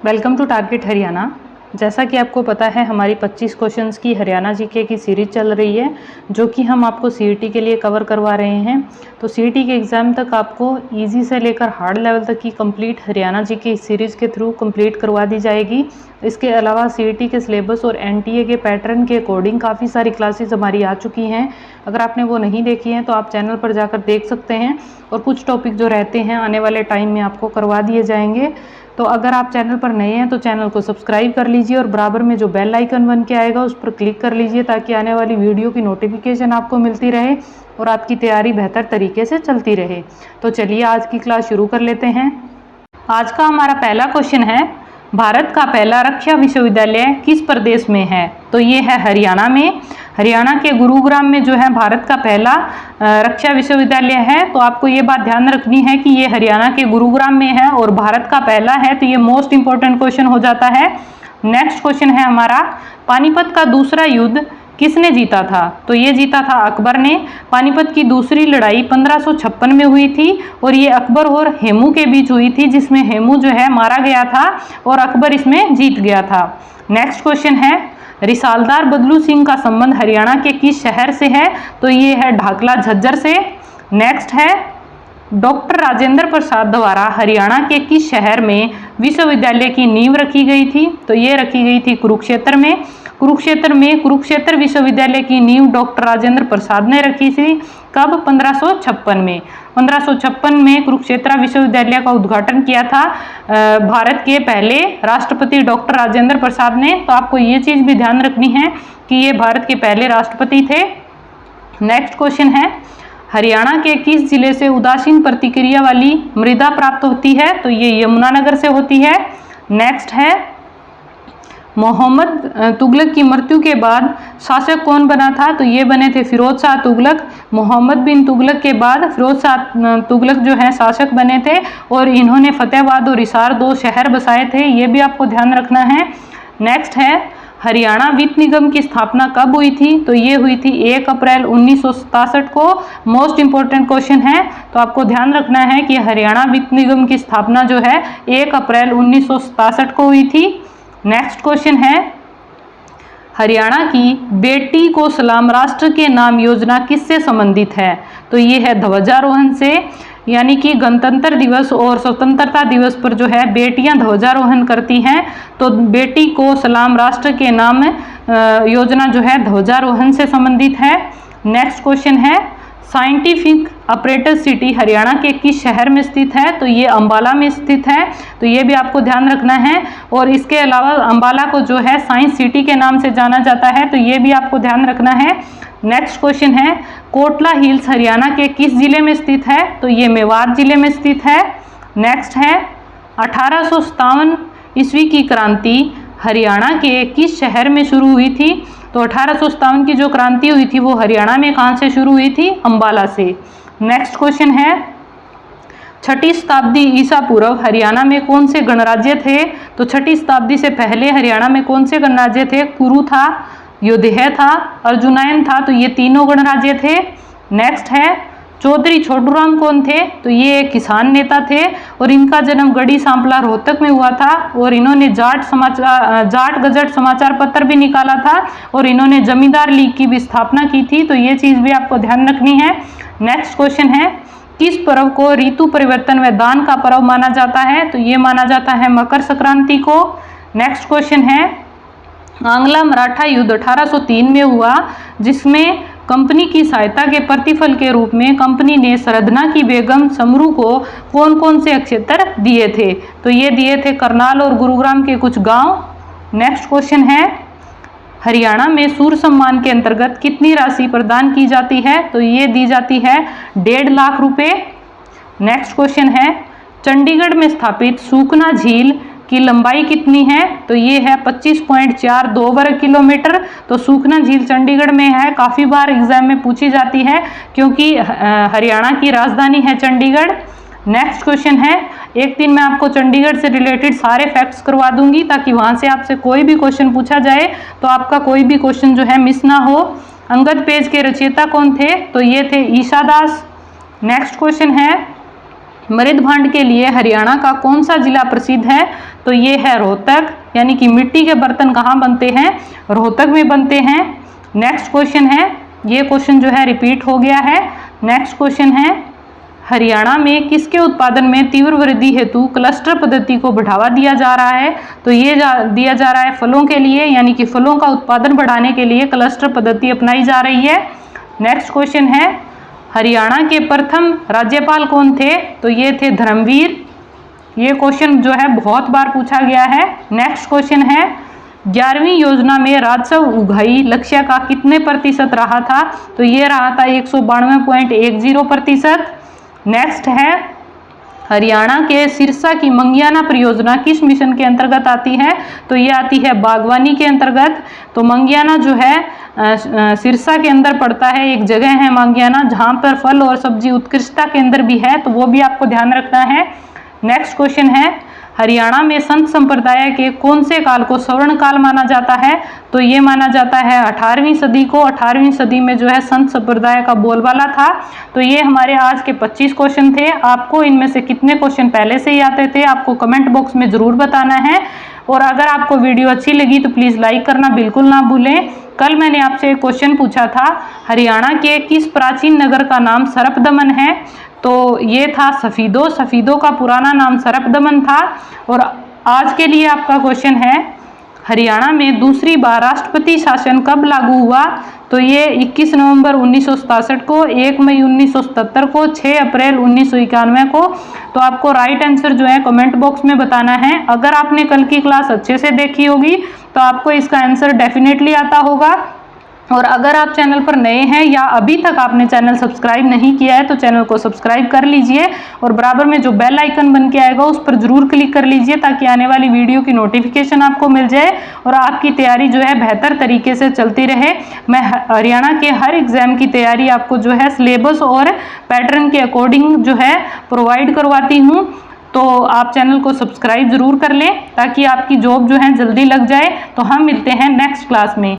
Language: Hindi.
Welcome to target Haryana. जैसा कि आपको पता है हमारी 25 क्वेश्चंस की हरियाणा जीके की सीरीज चल रही है, जो कि हम आपको सीईटी के लिए कवर करवा रहे हैं। तो सीईटी के एग्ज़ाम तक आपको इजी से लेकर हार्ड लेवल तक की कंप्लीट हरियाणा जीके इस सीरीज़ के थ्रू कंप्लीट करवा दी जाएगी। इसके अलावा सीईटी के सिलेबस और एनटीए के पैटर्न के अकॉर्डिंग काफ़ी सारी क्लासेस हमारी आ चुकी हैं। अगर आपने वो नहीं देखी हैं तो आप चैनल पर जाकर देख सकते हैं, और कुछ टॉपिक जो रहते हैं आने वाले टाइम में आपको करवा दिए जाएंगे। तो अगर आप चैनल पर नए हैं तो चैनल को सब्सक्राइब कर लीजिए और बराबर में जो बेल आइकन बन के आएगा उस पर क्लिक कर लीजिए, ताकि आने वाली वीडियो की नोटिफिकेशन आपको मिलती रहे और आपकी तैयारी बेहतर तरीके से चलती रहे। तो चलिए आज की क्लास शुरू कर लेते हैं। आज का हमारा पहला क्वेश्चन है, भारत का पहला रक्षा विश्वविद्यालय किस प्रदेश में है? तो ये है हरियाणा में। हरियाणा के गुरुग्राम में जो है भारत का पहला रक्षा विश्वविद्यालय है। तो आपको ये बात ध्यान रखनी है कि ये हरियाणा के गुरुग्राम में है और भारत का पहला है, तो ये मोस्ट इंपॉर्टेंट क्वेश्चन हो जाता है। नेक्स्ट क्वेश्चन है हमारा, पानीपत का दूसरा युद्ध किसने जीता था? तो ये जीता था अकबर ने। पानीपत की दूसरी लड़ाई 1556 में हुई थी और ये अकबर और हेमू के बीच हुई थी, जिसमें हेमू जो है मारा गया था और अकबर इसमें जीत गया था। नेक्स्ट क्वेश्चन है, रिसालदार बदलू सिंह का संबंध हरियाणा के किस शहर से है? तो ये है ढाकला झज्जर से। नेक्स्ट है, डॉक्टर राजेंद्र प्रसाद द्वारा हरियाणा के किस शहर में विश्वविद्यालय की नींव रखी गई थी? तो ये रखी गई थी कुरुक्षेत्र में। कुरुक्षेत्र विश्वविद्यालय की नींव डॉक्टर राजेंद्र प्रसाद ने रखी थी। कब? 1556 में। 1556 में कुरुक्षेत्र विश्वविद्यालय का उद्घाटन किया था भारत के पहले राष्ट्रपति डॉक्टर राजेंद्र प्रसाद ने। तो आपको ये चीज़ भी ध्यान रखनी है कि ये भारत के पहले राष्ट्रपति थे। नेक्स्ट क्वेश्चन है, हरियाणा के किस जिले से उदासीन प्रतिक्रिया वाली मृदा प्राप्त होती है? तो ये यमुनानगर से होती है। नेक्स्ट है, मोहम्मद तुगलक की मृत्यु के बाद शासक कौन बना था? तो ये बने थे फिरोज शाह तुगलक। मोहम्मद बिन तुगलक के बाद फिरोज शाह तुगलक जो है शासक बने थे और इन्होंने फतेहाबाद और हिसार 2 शहर बसाए थे, ये भी आपको ध्यान रखना है। नेक्स्ट है, हरियाणा वित्त निगम की स्थापना कब हुई थी? तो ये हुई थी 1 अप्रैल 1967 को। मोस्ट इंपॉर्टेंट क्वेश्चन है, तो आपको ध्यान रखना है कि हरियाणा वित्त निगम की स्थापना जो है 1 अप्रैल 1967 को हुई थी। नेक्स्ट क्वेश्चन है, हरियाणा की बेटी को सलाम राष्ट्र के नाम योजना किससे संबंधित है? तो ये है ध्वजारोहण से, यानी कि गणतंत्र दिवस और स्वतंत्रता दिवस पर जो है बेटियां ध्वजारोहण करती हैं, तो बेटी को सलाम राष्ट्र के नाम योजना जो है ध्वजारोहण से संबंधित है। नेक्स्ट क्वेश्चन है, साइंटिफिक ऑपरेटर सिटी हरियाणा के किस शहर में स्थित है? तो ये अंबाला में स्थित है, तो ये भी आपको ध्यान रखना है। और इसके अलावा अंबाला को जो है साइंस सिटी के नाम से जाना जाता है, तो ये भी आपको ध्यान रखना है। नेक्स्ट क्वेश्चन है, कोटला हिल्स हरियाणा के किस जिले में स्थित है? तो ये मेवात जिले में स्थित है। नेक्स्ट है, 1857 ईस्वी की क्रांति हरियाणा के किस शहर में शुरू हुई थी? तो 1857 की जो क्रांति हुई थी वो हरियाणा में कहाँ से शुरू हुई थी? अंबाला से। नेक्स्ट क्वेश्चन है, 6ठी शताब्दी ईसा पूर्व हरियाणा में कौन से गणराज्य थे? तो 6ठी शताब्दी से पहले हरियाणा में कौन से गणराज्य थे? कुरु था, योधेय था, अर्जुनायन था, तो ये तीनों गणराज्य थे। नेक्स्ट है, चौधरी छोटूराम कौन थे? तो ये एक किसान नेता थे और इनका जन्म गढ़ी सांपला रोहतक में हुआ था और इन्होंने जाट गजट समाचार पत्र भी निकाला था और इन्होंने जमींदार लीग की भी स्थापना की थी, तो ये चीज़ भी आपको ध्यान रखनी है। नेक्स्ट क्वेश्चन है, किस पर्व को ऋतु परिवर्तन व दान का पर्व माना जाता है? तो ये माना जाता है मकर संक्रांति को। नेक्स्ट क्वेश्चन है, आंग्ला मराठा युद्ध 1803 में हुआ, जिसमें कंपनी की सहायता के प्रतिफल के रूप में कंपनी ने सरधना की बेगम समरू को कौन कौन से क्षेत्र दिए थे? तो ये दिए थे करनाल और गुरुग्राम के कुछ गांव। नेक्स्ट क्वेश्चन है, हरियाणा में सूर्य सम्मान के अंतर्गत कितनी राशि प्रदान की जाती है? तो ये दी जाती है 1.5 लाख रुपए। नेक्स्ट क्वेश्चन है, चंडीगढ़ में स्थापित सूखना झील की लंबाई कितनी है? तो ये है 25.42 वर्ग किलोमीटर। तो सूखना झील चंडीगढ़ में है, काफ़ी बार एग्जाम में पूछी जाती है क्योंकि हरियाणा की राजधानी है चंडीगढ़। नेक्स्ट क्वेश्चन है, एक दिन मैं आपको चंडीगढ़ से रिलेटेड सारे फैक्ट्स करवा दूंगी ताकि वहाँ से आपसे कोई भी क्वेश्चन पूछा जाए तो आपका कोई भी क्वेश्चन जो है मिस ना हो। अंगद पेज के रचयिता कौन थे? तो ये थे ईशा दास। नेक्स्ट क्वेश्चन है, मृद भांड के लिए हरियाणा का कौन सा जिला प्रसिद्ध है? तो ये है रोहतक, यानी कि मिट्टी के बर्तन कहाँ बनते हैं? रोहतक में बनते हैं। नेक्स्ट क्वेश्चन है, ये क्वेश्चन जो है रिपीट हो गया है। नेक्स्ट क्वेश्चन है, हरियाणा में किसके उत्पादन में तीव्र वृद्धि हेतु क्लस्टर पद्धति को बढ़ावा दिया जा रहा है? तो ये दिया जा रहा है फलों के लिए, यानी कि फलों का उत्पादन बढ़ाने के लिए क्लस्टर पद्धति अपनाई जा रही है। नेक्स्ट क्वेश्चन है, हरियाणा के प्रथम राज्यपाल कौन थे? तो ये थे धर्मवीर। ये क्वेश्चन जो है बहुत बार पूछा गया है। नेक्स्ट क्वेश्चन है, 11वीं योजना में राजस्व उगाही लक्ष्य का कितने प्रतिशत रहा था? तो ये रहा था 192.10%। नेक्स्ट है, हरियाणा के सिरसा की मंगियाना परियोजना किस मिशन के अंतर्गत आती है? तो ये आती है बागवानी के अंतर्गत। तो मंगियाना जो है सिरसा के अंदर पड़ता है, एक जगह है मंगियाना जहाँ पर फल और सब्जी उत्कृष्टता केंद्र भी है, तो वो भी आपको ध्यान रखना है। नेक्स्ट क्वेश्चन है, हरियाणा में संत संप्रदाय के कौन से काल को स्वर्ण काल माना जाता है? तो ये माना जाता है 18वीं सदी को। 18वीं सदी में जो है संत संप्रदाय का बोलबाला था। तो ये हमारे आज के 25 क्वेश्चन थे। आपको इनमें से कितने क्वेश्चन पहले से ही आते थे आपको कमेंट बॉक्स में ज़रूर बताना है। और अगर आपको वीडियो अच्छी लगी तो प्लीज़ लाइक करना बिल्कुल ना भूलें। कल मैंने आपसे एक क्वेश्चन पूछा था, हरियाणा के किस प्राचीन नगर का नाम सरपदमन है? तो ये था सफीदो। सफीदो का पुराना नाम सरपदमन था। और आज के लिए आपका क्वेश्चन है, हरियाणा में दूसरी बार राष्ट्रपति शासन कब लागू हुआ? तो ये 21 नवंबर 1967 को, 1 मई 1977 को, 6 अप्रैल 1991 को। तो आपको राइट आंसर जो है कमेंट बॉक्स में बताना है। अगर आपने कल की क्लास अच्छे से देखी होगी तो आपको इसका आंसर डेफिनेटली आता होगा। और अगर आप चैनल पर नए हैं या अभी तक आपने चैनल सब्सक्राइब नहीं किया है तो चैनल को सब्सक्राइब कर लीजिए और बराबर में जो बेल आइकन बन के आएगा उस पर जरूर क्लिक कर लीजिए ताकि आने वाली वीडियो की नोटिफिकेशन आपको मिल जाए और आपकी तैयारी जो है बेहतर तरीके से चलती रहे। मैं हरियाणा के हर एग्जाम की तैयारी आपको जो है सिलेबस और पैटर्न के अकॉर्डिंग जो है प्रोवाइड करवाती हूँ। तो आप चैनल को सब्सक्राइब जरूर कर लें ताकि आपकी जॉब जो है जल्दी लग जाए। तो हम मिलते हैं नेक्स्ट क्लास में।